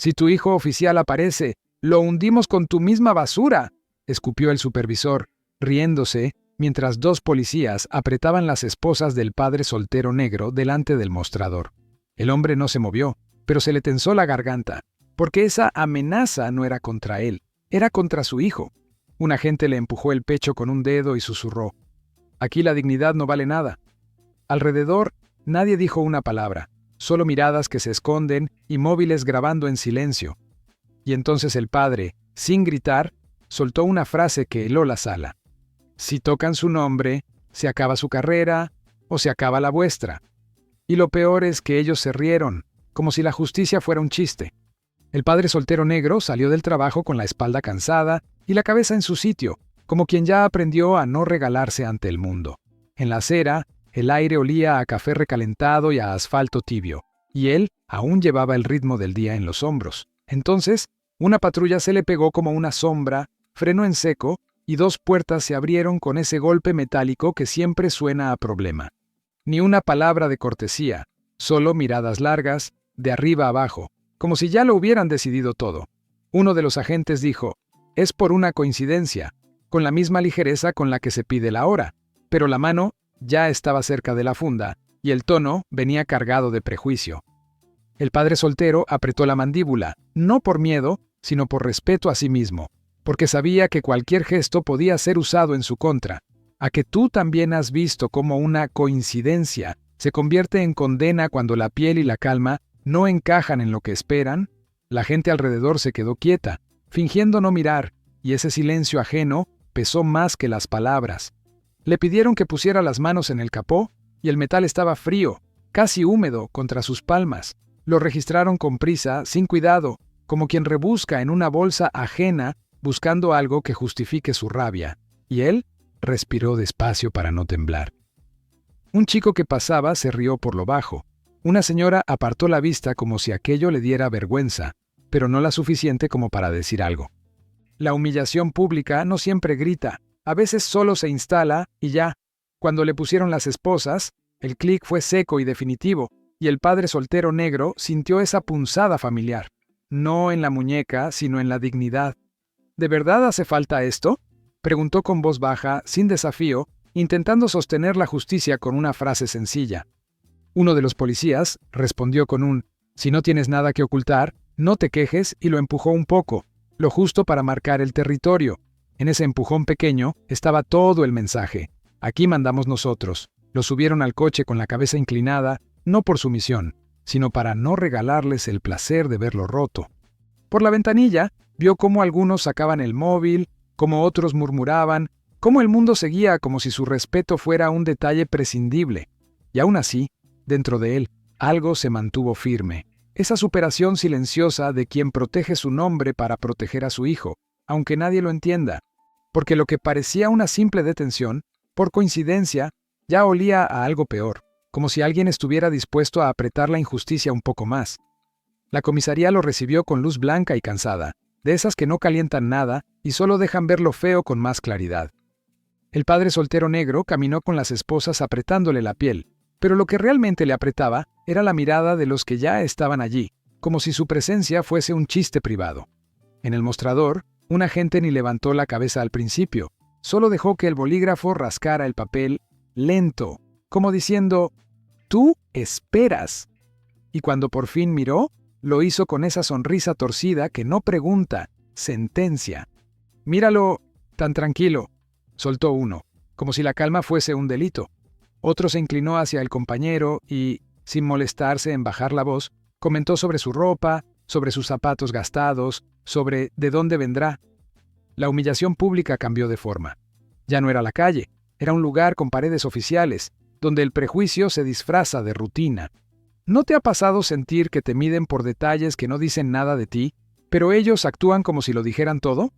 Si tu hijo oficial aparece, lo hundimos con tu misma basura, escupió el supervisor, riéndose, mientras dos policías apretaban las esposas del padre soltero negro delante del mostrador. El hombre no se movió, pero se le tensó la garganta, porque esa amenaza no era contra él, era contra su hijo. Un agente le empujó el pecho con un dedo y susurró: «Aquí la dignidad no vale nada». Alrededor, nadie dijo una palabra, solo miradas que se esconden y móviles grabando en silencio. Y entonces el padre, sin gritar, soltó una frase que heló la sala. «Si tocan su nombre, se acaba su carrera o se acaba la vuestra». Y lo peor es que ellos se rieron, como si la justicia fuera un chiste. El padre soltero negro salió del trabajo con la espalda cansada y la cabeza en su sitio, como quien ya aprendió a no regalarse ante el mundo. En la acera, el aire olía a café recalentado y a asfalto tibio, y él aún llevaba el ritmo del día en los hombros. Entonces, una patrulla se le pegó como una sombra, frenó en seco, y dos puertas se abrieron con ese golpe metálico que siempre suena a problema. Ni una palabra de cortesía, solo miradas largas, de arriba abajo, como si ya lo hubieran decidido todo. Uno de los agentes dijo: «Es por una coincidencia», con la misma ligereza con la que se pide la hora, pero la mano ya estaba cerca de la funda, y el tono venía cargado de prejuicio. El padre soltero apretó la mandíbula, no por miedo, sino por respeto a sí mismo, porque sabía que cualquier gesto podía ser usado en su contra. ¿A que tú también has visto cómo una coincidencia se convierte en condena cuando la piel y la calma no encajan en lo que esperan? La gente alrededor se quedó quieta, fingiendo no mirar, y ese silencio ajeno pesó más que las palabras. Le pidieron que pusiera las manos en el capó, y el metal estaba frío, casi húmedo, contra sus palmas. Lo registraron con prisa, sin cuidado, como quien rebusca en una bolsa ajena buscando algo que justifique su rabia, y él respiró despacio para no temblar. Un chico que pasaba se rió por lo bajo. Una señora apartó la vista como si aquello le diera vergüenza, pero no la suficiente como para decir algo. La humillación pública no siempre grita, a veces solo se instala y ya. Cuando le pusieron las esposas, el clic fue seco y definitivo, y el padre soltero negro sintió esa punzada familiar, no en la muñeca, sino en la dignidad. ¿De verdad hace falta esto?, preguntó con voz baja, sin desafío, intentando sostener la justicia con una frase sencilla. Uno de los policías respondió con un: «Si no tienes nada que ocultar, no te quejes», y lo empujó un poco, lo justo para marcar el territorio. En ese empujón pequeño estaba todo el mensaje. Aquí mandamos nosotros. Lo subieron al coche con la cabeza inclinada, no por sumisión, sino para no regalarles el placer de verlo roto. Por la ventanilla, vio cómo algunos sacaban el móvil, cómo otros murmuraban, cómo el mundo seguía como si su respeto fuera un detalle prescindible. Y aún así, dentro de él, algo se mantuvo firme. Esa superación silenciosa de quien protege su nombre para proteger a su hijo, aunque nadie lo entienda. Porque lo que parecía una simple detención, por coincidencia, ya olía a algo peor, como si alguien estuviera dispuesto a apretar la injusticia un poco más. La comisaría lo recibió con luz blanca y cansada, de esas que no calientan nada y solo dejan ver lo feo con más claridad. El padre soltero negro caminó con las esposas apretándole la piel, pero lo que realmente le apretaba era la mirada de los que ya estaban allí, como si su presencia fuese un chiste privado. En el mostrador, un agente ni levantó la cabeza al principio, solo dejó que el bolígrafo rascara el papel lento, como diciendo: «Tú esperas». Y cuando por fin miró, lo hizo con esa sonrisa torcida que no pregunta, sentencia. «Míralo, tan tranquilo», soltó uno, como si la calma fuese un delito. Otro se inclinó hacia el compañero y, sin molestarse en bajar la voz, comentó sobre su ropa, sobre sus zapatos gastados, sobre de dónde vendrá. La humillación pública cambió de forma. Ya no era la calle, era un lugar con paredes oficiales, donde el prejuicio se disfraza de rutina. ¿No te ha pasado sentir que te miden por detalles que no dicen nada de ti, pero ellos actúan como si lo dijeran todo?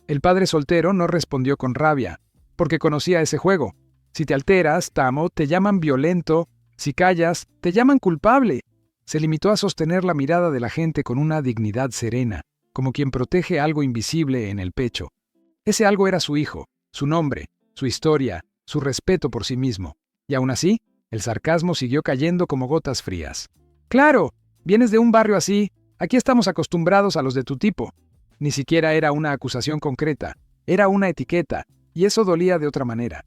El padre soltero no respondió con rabia, porque conocía ese juego. Si te alteras, Tamo, te llaman violento; si callas, te llaman culpable. Se limitó a sostener la mirada de la gente con una dignidad serena, como quien protege algo invisible en el pecho. Ese algo era su hijo, su nombre, su historia, su respeto por sí mismo. Y aún así, el sarcasmo siguió cayendo como gotas frías. «Claro, vienes de un barrio así, Aquí estamos acostumbrados a los de tu tipo. Ni siquiera era una acusación concreta, era una etiqueta, y eso dolía de otra manera.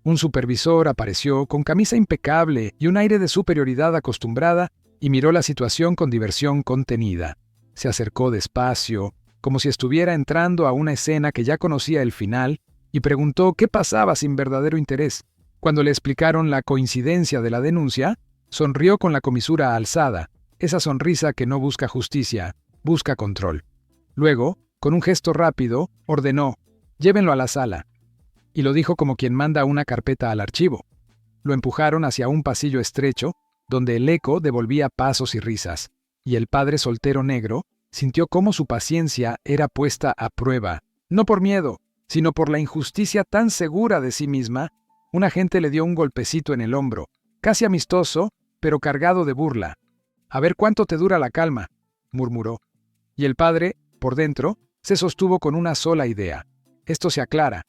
Un supervisor apareció con camisa impecable y un aire de superioridad acostumbrada y miró la situación con diversión contenida. Se acercó despacio, como si estuviera entrando a una escena que ya conocía el final, y preguntó qué pasaba sin verdadero interés. Cuando le explicaron la coincidencia de la denuncia, sonrió con la comisura alzada, esa sonrisa que no busca justicia, busca control. Luego, con un gesto rápido, ordenó: «Llévenlo a la sala». Y lo dijo como quien manda una carpeta al archivo. Lo empujaron hacia un pasillo estrecho, donde el eco devolvía pasos y risas, y el padre soltero negro sintió cómo su paciencia era puesta a prueba, no por miedo, sino por la injusticia tan segura de sí misma. Un agente le dio un golpecito en el hombro, casi amistoso, pero cargado de burla. «A ver cuánto te dura la calma», murmuró. Y el padre, por dentro, se sostuvo con una sola idea: esto se aclara.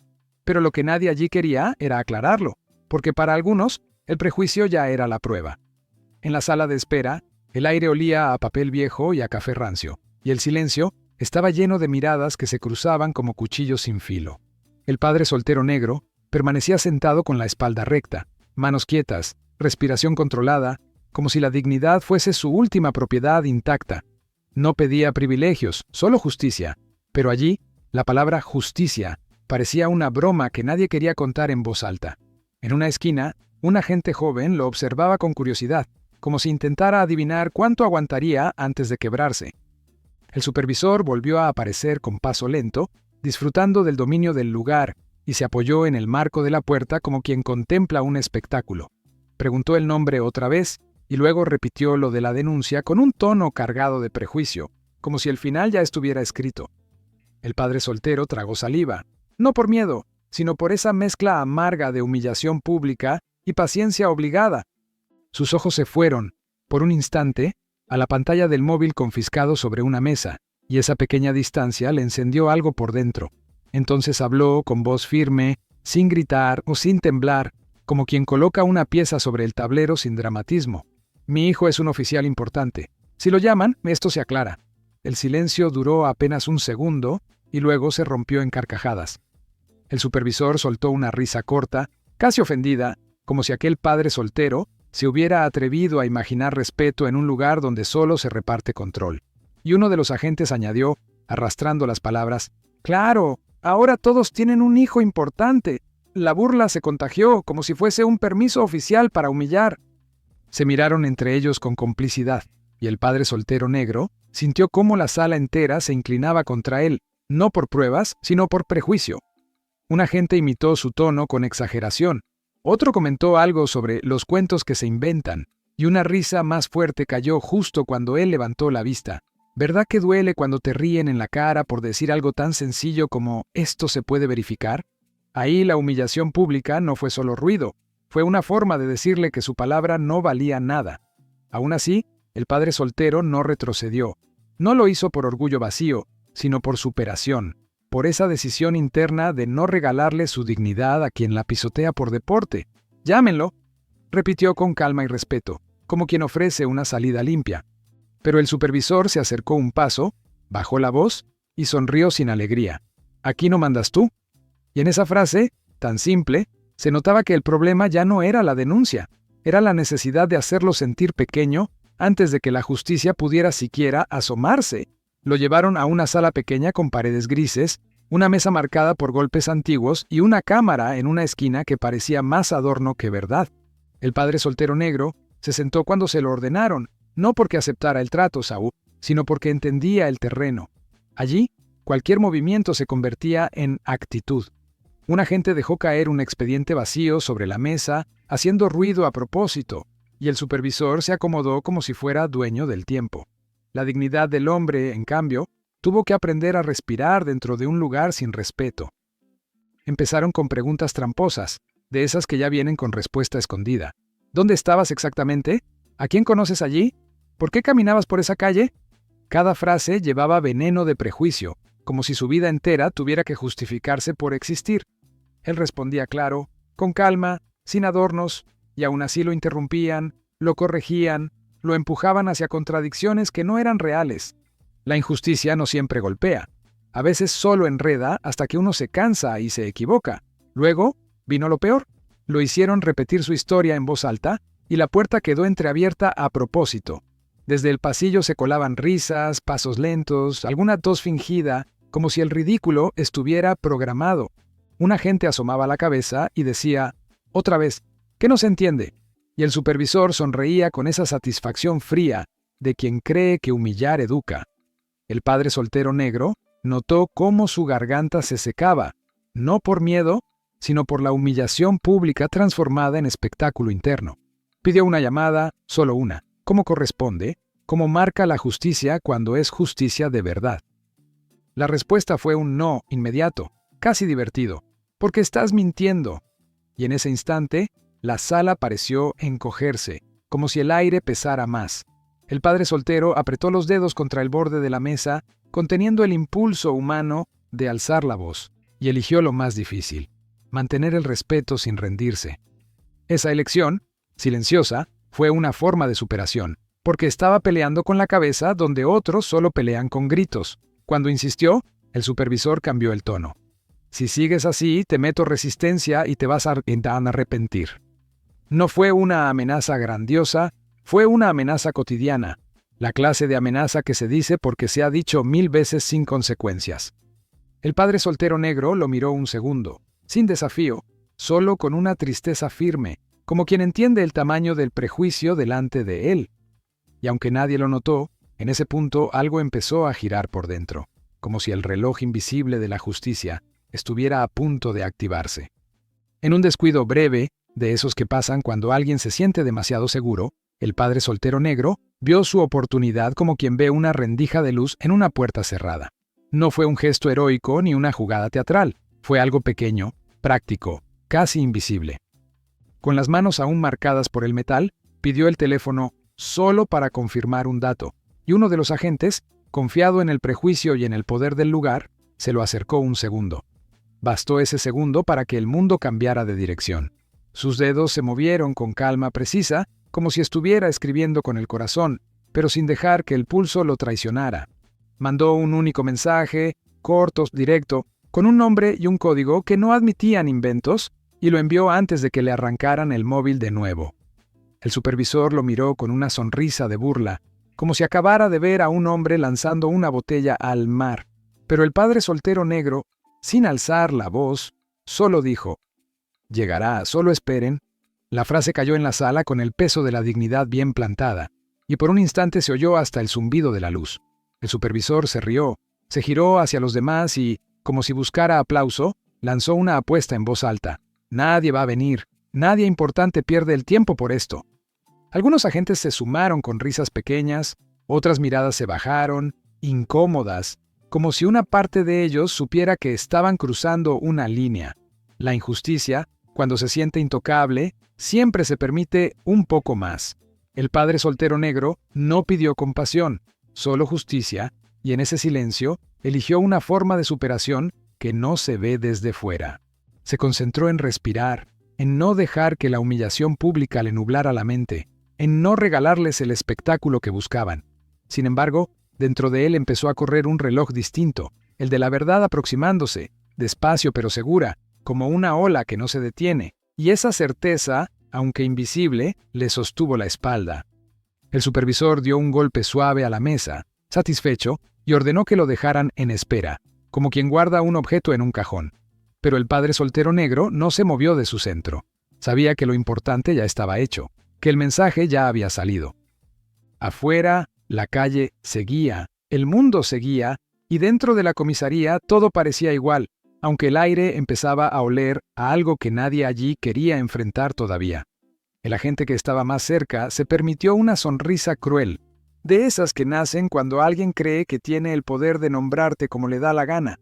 Pero lo que nadie allí quería era aclararlo, porque para algunos el prejuicio ya era la prueba. En la sala de espera, el aire olía a papel viejo y a café rancio, y el silencio estaba lleno de miradas que se cruzaban como cuchillos sin filo. El padre soltero negro permanecía sentado con la espalda recta, manos quietas, respiración controlada, como si la dignidad fuese su última propiedad intacta. No pedía privilegios, solo justicia, pero allí la palabra justicia parecía una broma que nadie quería contar en voz alta. En una esquina, un agente joven lo observaba con curiosidad, como si intentara adivinar cuánto aguantaría antes de quebrarse. El supervisor volvió a aparecer con paso lento, disfrutando del dominio del lugar, y se apoyó en el marco de la puerta como quien contempla un espectáculo. Preguntó el nombre otra vez, y luego repitió lo de la denuncia con un tono cargado de prejuicio, como si el final ya estuviera escrito. El padre soltero tragó saliva, no por miedo, sino por esa mezcla amarga de humillación pública y paciencia obligada. Sus ojos se fueron, por un instante, a la pantalla del móvil confiscado sobre una mesa, y esa pequeña distancia le encendió algo por dentro. Entonces habló con voz firme, sin gritar o sin temblar, como quien coloca una pieza sobre el tablero sin dramatismo. «Mi hijo es un oficial importante. Si lo llaman, esto se aclara». El silencio duró apenas un segundo, y luego se rompió en carcajadas. El supervisor soltó una risa corta, casi ofendida, como si aquel padre soltero se hubiera atrevido a imaginar respeto en un lugar donde solo se reparte control. Y uno de los agentes añadió, arrastrando las palabras: «Claro, ahora todos tienen un hijo importante». La burla se contagió, como si fuese un permiso oficial para humillar. Se miraron entre ellos con complicidad, y el padre soltero negro sintió cómo la sala entera se inclinaba contra él, no por pruebas, sino por prejuicio. Un agente imitó su tono con exageración. Otro comentó algo sobre los cuentos que se inventan, y una risa más fuerte cayó justo cuando él levantó la vista. ¿Verdad que duele cuando te ríen en la cara por decir algo tan sencillo como «esto se puede verificar»? Ahí la humillación pública no fue solo ruido, fue una forma de decirle que su palabra no valía nada. Aún así, el padre soltero no retrocedió. No lo hizo por orgullo vacío, sino por superación, por esa decisión interna de no regalarle su dignidad a quien la pisotea por deporte. «Llámenlo», repitió con calma y respeto, como quien ofrece una salida limpia. Pero el supervisor se acercó un paso, bajó la voz y sonrió sin alegría. «Aquí no mandas tú». Y en esa frase, tan simple, se notaba que el problema ya no era la denuncia, era la necesidad de hacerlo sentir pequeño antes de que la justicia pudiera siquiera asomarse. Lo llevaron a una sala pequeña con paredes grises, una mesa marcada por golpes antiguos y una cámara en una esquina que parecía más adorno que verdad. El padre soltero negro se sentó cuando se lo ordenaron, no porque aceptara el trato, Saúl, sino porque entendía el terreno. Allí, cualquier movimiento se convertía en actitud. Un agente dejó caer un expediente vacío sobre la mesa, haciendo ruido a propósito, y el supervisor se acomodó como si fuera dueño del tiempo. La dignidad del hombre, en cambio, tuvo que aprender a respirar dentro de un lugar sin respeto. Empezaron con preguntas tramposas, de esas que ya vienen con respuesta escondida. ¿Dónde estabas exactamente? ¿A quién conoces allí? ¿Por qué caminabas por esa calle? Cada frase llevaba veneno de prejuicio, como si su vida entera tuviera que justificarse por existir. Él respondía claro, con calma, sin adornos, y aún así lo interrumpían, lo corregían, lo empujaban hacia contradicciones que no eran reales. La injusticia no siempre golpea. A veces solo enreda hasta que uno se cansa y se equivoca. Luego, vino lo peor. Lo hicieron repetir su historia en voz alta y la puerta quedó entreabierta a propósito. Desde el pasillo se colaban risas, pasos lentos, alguna tos fingida, como si el ridículo estuviera programado. Un agente asomaba la cabeza y decía, «Otra vez, ¿qué no se entiende?». Y el supervisor sonreía con esa satisfacción fría de quien cree que humillar educa. El padre soltero negro notó cómo su garganta se secaba, no por miedo, sino por la humillación pública transformada en espectáculo interno. Pidió una llamada, solo una, como corresponde, como marca la justicia cuando es justicia de verdad. La respuesta fue un no inmediato, casi divertido, porque estás mintiendo. Y en ese instante, la sala pareció encogerse, como si el aire pesara más. El padre soltero apretó los dedos contra el borde de la mesa, conteniendo el impulso humano de alzar la voz, y eligió lo más difícil: mantener el respeto sin rendirse. Esa elección, silenciosa, fue una forma de superación, porque estaba peleando con la cabeza donde otros solo pelean con gritos. Cuando insistió, el supervisor cambió el tono. «Si sigues así, te meto resistencia y te vas a arrepentir». No fue una amenaza grandiosa, fue una amenaza cotidiana, la clase de amenaza que se dice porque se ha dicho 1000 veces sin consecuencias. El padre soltero negro lo miró un segundo, sin desafío, solo con una tristeza firme, como quien entiende el tamaño del prejuicio delante de él. Y aunque nadie lo notó, en ese punto algo empezó a girar por dentro, como si el reloj invisible de la justicia estuviera a punto de activarse. En un descuido breve, de esos que pasan cuando alguien se siente demasiado seguro, el padre soltero negro vio su oportunidad como quien ve una rendija de luz en una puerta cerrada. No fue un gesto heroico ni una jugada teatral, fue algo pequeño, práctico, casi invisible. Con las manos aún marcadas por el metal, pidió el teléfono solo para confirmar un dato, y uno de los agentes, confiado en el prejuicio y en el poder del lugar, se lo acercó un segundo. Bastó ese segundo para que el mundo cambiara de dirección. Sus dedos se movieron con calma precisa, como si estuviera escribiendo con el corazón, pero sin dejar que el pulso lo traicionara. Mandó un único mensaje, corto, directo, con un nombre y un código que no admitían inventos, y lo envió antes de que le arrancaran el móvil de nuevo. El supervisor lo miró con una sonrisa de burla, como si acabara de ver a un hombre lanzando una botella al mar. Pero el padre soltero negro, sin alzar la voz, solo dijo: «Llegará, solo esperen». La frase cayó en la sala con el peso de la dignidad bien plantada, y por un instante se oyó hasta el zumbido de la luz. El supervisor se rió, se giró hacia los demás y, como si buscara aplauso, lanzó una apuesta en voz alta: «Nadie va a venir, nadie importante pierde el tiempo por esto». Algunos agentes se sumaron con risas pequeñas, otras miradas se bajaron, incómodas, como si una parte de ellos supiera que estaban cruzando una línea. La injusticia, cuando se siente intocable, siempre se permite un poco más. El padre soltero negro no pidió compasión, solo justicia, y en ese silencio eligió una forma de superación que no se ve desde fuera. Se concentró en respirar, en no dejar que la humillación pública le nublara la mente, en no regalarles el espectáculo que buscaban. Sin embargo, dentro de él empezó a correr un reloj distinto, el de la verdad aproximándose, despacio pero segura, como una ola que no se detiene, y esa certeza, aunque invisible, le sostuvo la espalda. El supervisor dio un golpe suave a la mesa, satisfecho, y ordenó que lo dejaran en espera, como quien guarda un objeto en un cajón. Pero el padre soltero negro no se movió de su centro. Sabía que lo importante ya estaba hecho, que el mensaje ya había salido. Afuera, la calle seguía, el mundo seguía, y dentro de la comisaría todo parecía igual, aunque el aire empezaba a oler a algo que nadie allí quería enfrentar todavía. El agente que estaba más cerca se permitió una sonrisa cruel, de esas que nacen cuando alguien cree que tiene el poder de nombrarte como le da la gana.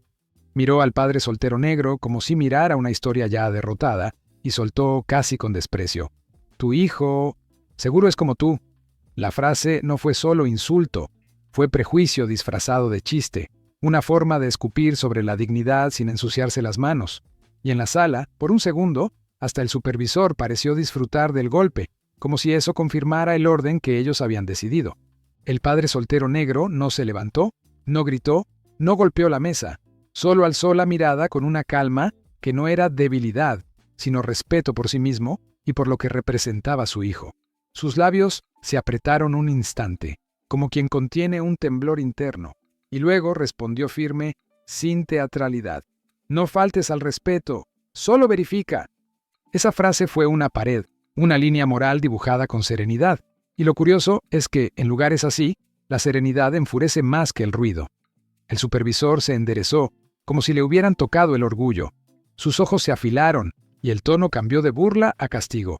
Miró al padre soltero negro como si mirara una historia ya derrotada, y soltó casi con desprecio: «Tu hijo, seguro es como tú». La frase no fue solo insulto, fue prejuicio disfrazado de chiste, una forma de escupir sobre la dignidad sin ensuciarse las manos. Y en la sala, por un segundo, hasta el supervisor pareció disfrutar del golpe, como si eso confirmara el orden que ellos habían decidido. El padre soltero negro no se levantó, no gritó, no golpeó la mesa, solo alzó la mirada con una calma que no era debilidad, sino respeto por sí mismo y por lo que representaba su hijo. Sus labios se apretaron un instante, como quien contiene un temblor interno, y luego respondió firme, sin teatralidad. «No faltes al respeto, solo verifica». Esa frase fue una pared, una línea moral dibujada con serenidad, y lo curioso es que, en lugares así, la serenidad enfurece más que el ruido. El supervisor se enderezó, como si le hubieran tocado el orgullo. Sus ojos se afilaron, y el tono cambió de burla a castigo.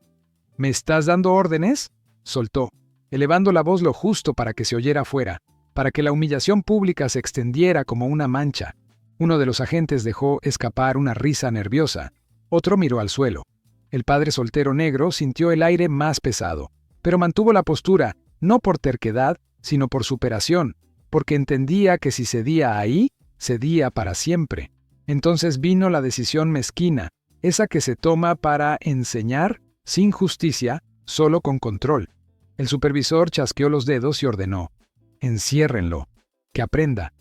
«¿Me estás dando órdenes?», soltó, elevando la voz lo justo para que se oyera afuera, para que la humillación pública se extendiera como una mancha. Uno de los agentes dejó escapar una risa nerviosa. Otro miró al suelo. El padre soltero negro sintió el aire más pesado, pero mantuvo la postura, no por terquedad, sino por superación, porque entendía que si cedía ahí, cedía para siempre. Entonces vino la decisión mezquina, esa que se toma para enseñar, sin justicia, solo con control. El supervisor chasqueó los dedos y ordenó: «Enciérrenlo, que aprenda».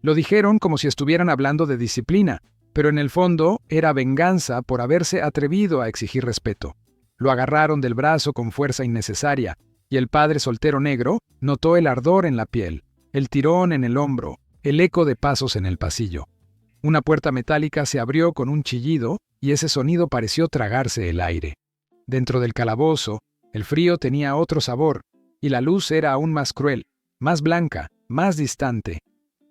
Lo dijeron como si estuvieran hablando de disciplina, pero en el fondo era venganza por haberse atrevido a exigir respeto. Lo agarraron del brazo con fuerza innecesaria, y el padre soltero negro notó el ardor en la piel, el tirón en el hombro, el eco de pasos en el pasillo. Una puerta metálica se abrió con un chillido, y ese sonido pareció tragarse el aire. Dentro del calabozo, el frío tenía otro sabor, y la luz era aún más cruel, más blanca, más distante.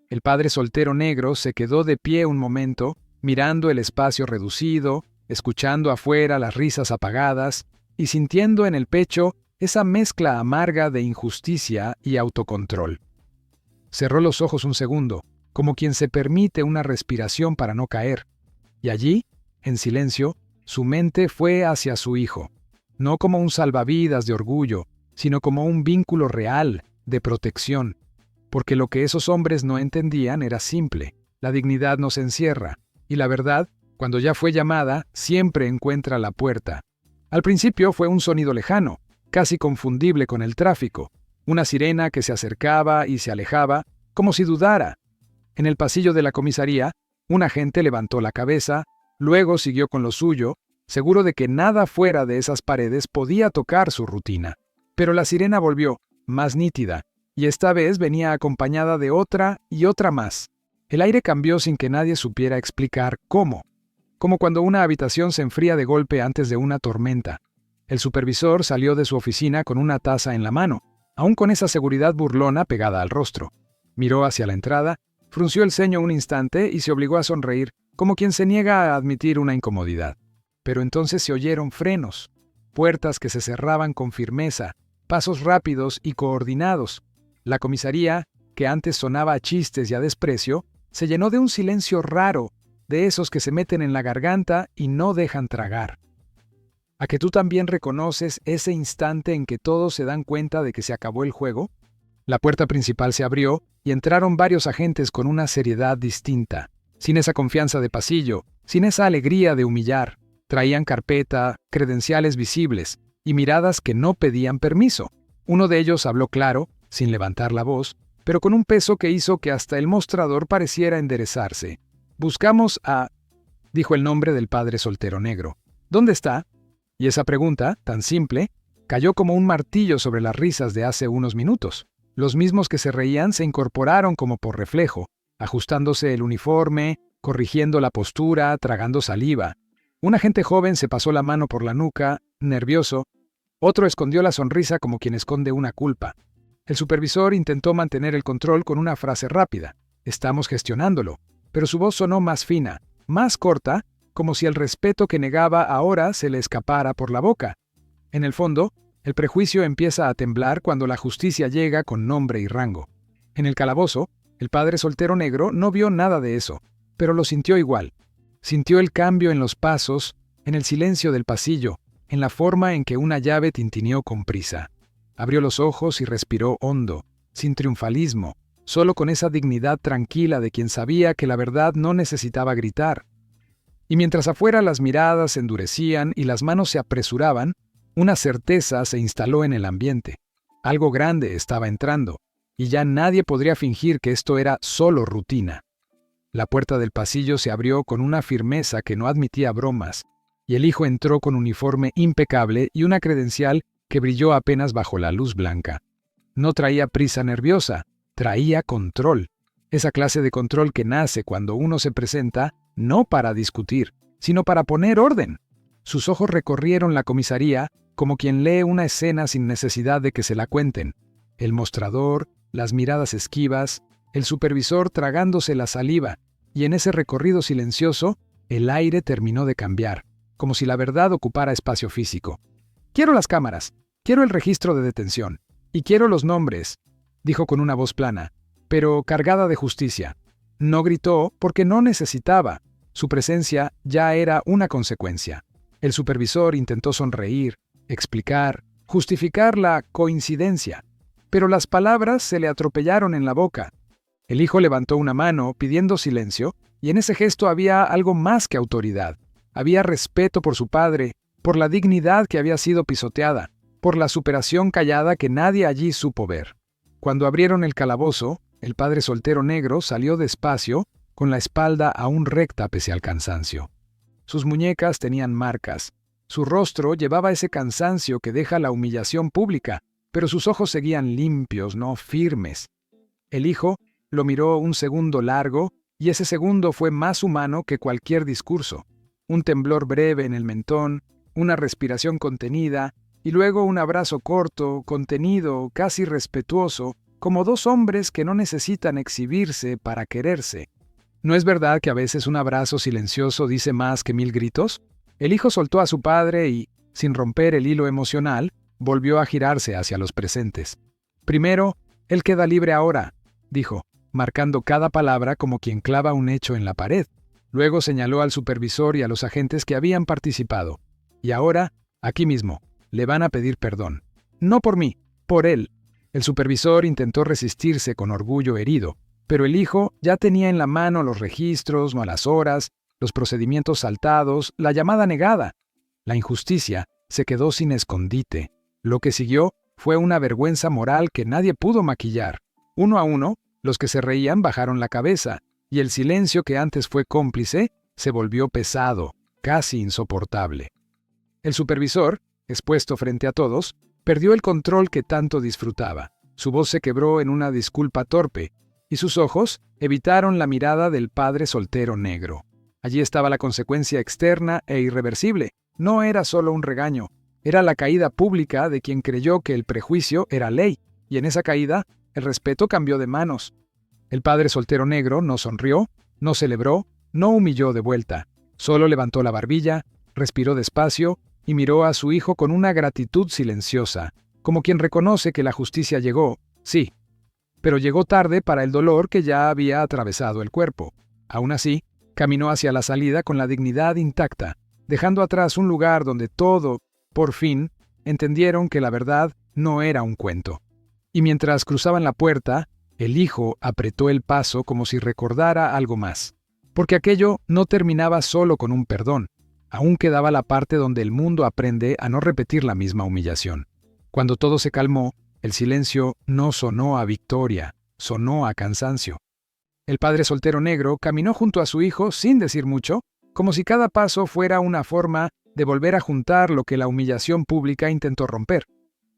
El padre soltero negro se quedó de pie un momento, mirando el espacio reducido, escuchando afuera las risas apagadas y sintiendo en el pecho esa mezcla amarga de injusticia y autocontrol. Cerró los ojos un segundo, como quien se permite una respiración para no caer, y allí, en silencio, su mente fue hacia su hijo, no como un salvavidas de orgullo, sino como un vínculo real, de protección, porque lo que esos hombres no entendían era simple: la dignidad no se encierra, y la verdad, cuando ya fue llamada, siempre encuentra la puerta. Al principio fue un sonido lejano, casi confundible con el tráfico, una sirena que se acercaba y se alejaba, como si dudara. En el pasillo de la comisaría, un agente levantó la cabeza, luego siguió con lo suyo, seguro de que nada fuera de esas paredes podía tocar su rutina. Pero la sirena volvió, más nítida, y esta vez venía acompañada de otra y otra más. El aire cambió sin que nadie supiera explicar cómo, como cuando una habitación se enfría de golpe antes de una tormenta. El supervisor salió de su oficina con una taza en la mano, aún con esa seguridad burlona pegada al rostro. Miró hacia la entrada, frunció el ceño un instante y se obligó a sonreír, como quien se niega a admitir una incomodidad. Pero entonces se oyeron frenos, puertas que se cerraban con firmeza, pasos rápidos y coordinados. La comisaría, que antes sonaba a chistes y a desprecio, se llenó de un silencio raro, de esos que se meten en la garganta y no dejan tragar. ¿A que tú también reconoces ese instante en que todos se dan cuenta de que se acabó el juego? La puerta principal se abrió y entraron varios agentes con una seriedad distinta, sin esa confianza de pasillo, sin esa alegría de humillar. Traían carpeta, credenciales visibles y miradas que no pedían permiso. Uno de ellos habló claro, sin levantar la voz, pero con un peso que hizo que hasta el mostrador pareciera enderezarse. «Buscamos a...», dijo el nombre del padre soltero negro. «¿Dónde está?». Y esa pregunta, tan simple, cayó como un martillo sobre las risas de hace unos minutos. Los mismos que se reían se incorporaron como por reflejo, ajustándose el uniforme, corrigiendo la postura, tragando saliva. Un agente joven se pasó la mano por la nuca, nervioso. Otro escondió la sonrisa como quien esconde una culpa. El supervisor intentó mantener el control con una frase rápida: «Estamos gestionándolo», pero su voz sonó más fina, más corta, como si el respeto que negaba ahora se le escapara por la boca. En el fondo, el prejuicio empieza a temblar cuando la justicia llega con nombre y rango. En el calabozo, el padre soltero negro no vio nada de eso, pero lo sintió igual. Sintió el cambio en los pasos, en el silencio del pasillo, en la forma en que una llave tintineó con prisa. Abrió los ojos y respiró hondo, sin triunfalismo, solo con esa dignidad tranquila de quien sabía que la verdad no necesitaba gritar. Y mientras afuera las miradas se endurecían y las manos se apresuraban, Una certeza se instaló en el ambiente. Algo grande estaba entrando, y ya nadie podría fingir que esto era solo rutina. La puerta del pasillo se abrió con una firmeza que no admitía bromas, y el hijo entró con uniforme impecable y una credencial que brilló apenas bajo la luz blanca. No traía prisa nerviosa, traía control. Esa clase de control que nace cuando uno se presenta no para discutir, sino para poner orden. Sus ojos recorrieron la comisaría como quien lee una escena sin necesidad de que se la cuenten. El mostrador, las miradas esquivas, el supervisor tragándose la saliva, y en ese recorrido silencioso, el aire terminó de cambiar, como si la verdad ocupara espacio físico. «Quiero las cámaras, quiero el registro de detención, y quiero los nombres», dijo con una voz plana, pero cargada de justicia. No gritó porque no necesitaba. Su presencia ya era una consecuencia. El supervisor intentó sonreír, explicar, justificar la coincidencia, pero las palabras se le atropellaron en la boca. El hijo levantó una mano pidiendo silencio, y en ese gesto había algo más que autoridad. Había respeto por su padre, por la dignidad que había sido pisoteada, por la superación callada que nadie allí supo ver. Cuando abrieron el calabozo, el padre soltero negro salió despacio, con la espalda aún recta pese al cansancio. Sus muñecas tenían marcas. Su rostro llevaba ese cansancio que deja la humillación pública, pero sus ojos seguían limpios, no firmes. El hijo lo miró un segundo largo, y ese segundo fue más humano que cualquier discurso. Un temblor breve en el mentón, una respiración contenida, y luego un abrazo corto, contenido, casi respetuoso, como dos hombres que no necesitan exhibirse para quererse. ¿No es verdad que a veces un abrazo silencioso dice más que 1000 gritos? El hijo soltó a su padre y, sin romper el hilo emocional, volvió a girarse hacia los presentes. «Primero, él queda libre ahora», dijo, marcando cada palabra como quien clava un hecho en la pared. Luego señaló al supervisor y a los agentes que habían participado. «Y ahora, aquí mismo, le van a pedir perdón. No por mí, por él». El supervisor intentó resistirse con orgullo herido, pero el hijo ya tenía en la mano los registros, malas horas, los procedimientos saltados, la llamada negada. La injusticia se quedó sin escondite. Lo que siguió fue una vergüenza moral que nadie pudo maquillar. Uno a uno, los que se reían bajaron la cabeza, y el silencio que antes fue cómplice se volvió pesado, casi insoportable. El supervisor, expuesto frente a todos, perdió el control que tanto disfrutaba. Su voz se quebró en una disculpa torpe, y sus ojos evitaron la mirada del padre soltero negro. Allí estaba la consecuencia externa e irreversible. No era solo un regaño, era la caída pública de quien creyó que el prejuicio era ley, y en esa caída el respeto cambió de manos. El padre soltero negro no sonrió, no celebró, no humilló de vuelta. Solo levantó la barbilla, respiró despacio y miró a su hijo con una gratitud silenciosa, como quien reconoce que la justicia llegó, sí, pero llegó tarde para el dolor que ya había atravesado el cuerpo. Aún así, caminó hacia la salida con la dignidad intacta, dejando atrás un lugar donde todo, por fin, entendieron que la verdad no era un cuento. Y mientras cruzaban la puerta, el hijo apretó el paso como si recordara algo más, porque aquello no terminaba solo con un perdón. Aún quedaba la parte donde el mundo aprende a no repetir la misma humillación. Cuando todo se calmó, el silencio no sonó a victoria, sonó a cansancio. El padre soltero negro caminó junto a su hijo sin decir mucho, como si cada paso fuera una forma de volver a juntar lo que la humillación pública intentó romper.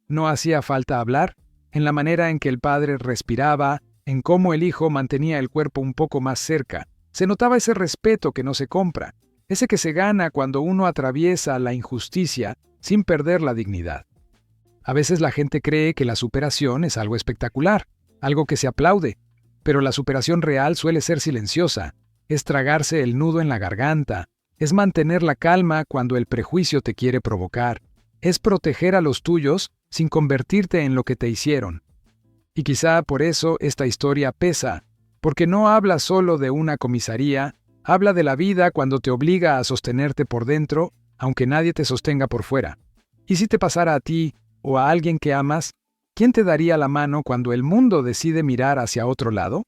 No hacía falta hablar, en la manera en que el padre respiraba, en cómo el hijo mantenía el cuerpo un poco más cerca. Se notaba ese respeto que no se compra, ese que se gana cuando uno atraviesa la injusticia sin perder la dignidad. A veces la gente cree que la superación es algo espectacular, algo que se aplaude, pero la superación real suele ser silenciosa, es tragarse el nudo en la garganta, es mantener la calma cuando el prejuicio te quiere provocar, es proteger a los tuyos sin convertirte en lo que te hicieron. Y quizá por eso esta historia pesa, porque no habla solo de una comisaría, habla de la vida cuando te obliga a sostenerte por dentro, aunque nadie te sostenga por fuera. ¿Y si te pasara a ti o a alguien que amas, quién te daría la mano cuando el mundo decide mirar hacia otro lado?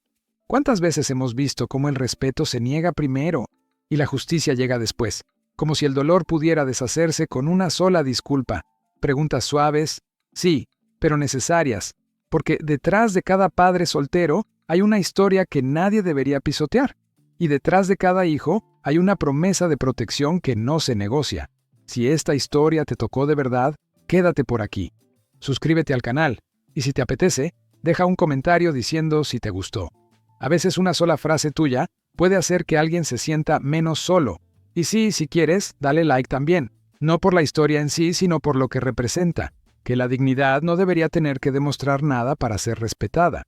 ¿Cuántas veces hemos visto cómo el respeto se niega primero y la justicia llega después, como si el dolor pudiera deshacerse con una sola disculpa? Preguntas suaves, sí, pero necesarias, porque detrás de cada padre soltero hay una historia que nadie debería pisotear, y detrás de cada hijo hay una promesa de protección que no se negocia. Si esta historia te tocó de verdad, quédate por aquí. Suscríbete al canal, y si te apetece, deja un comentario diciendo si te gustó. A veces una sola frase tuya puede hacer que alguien se sienta menos solo. Y sí, si quieres, dale like también. No por la historia en sí, sino por lo que representa, que la dignidad no debería tener que demostrar nada para ser respetada.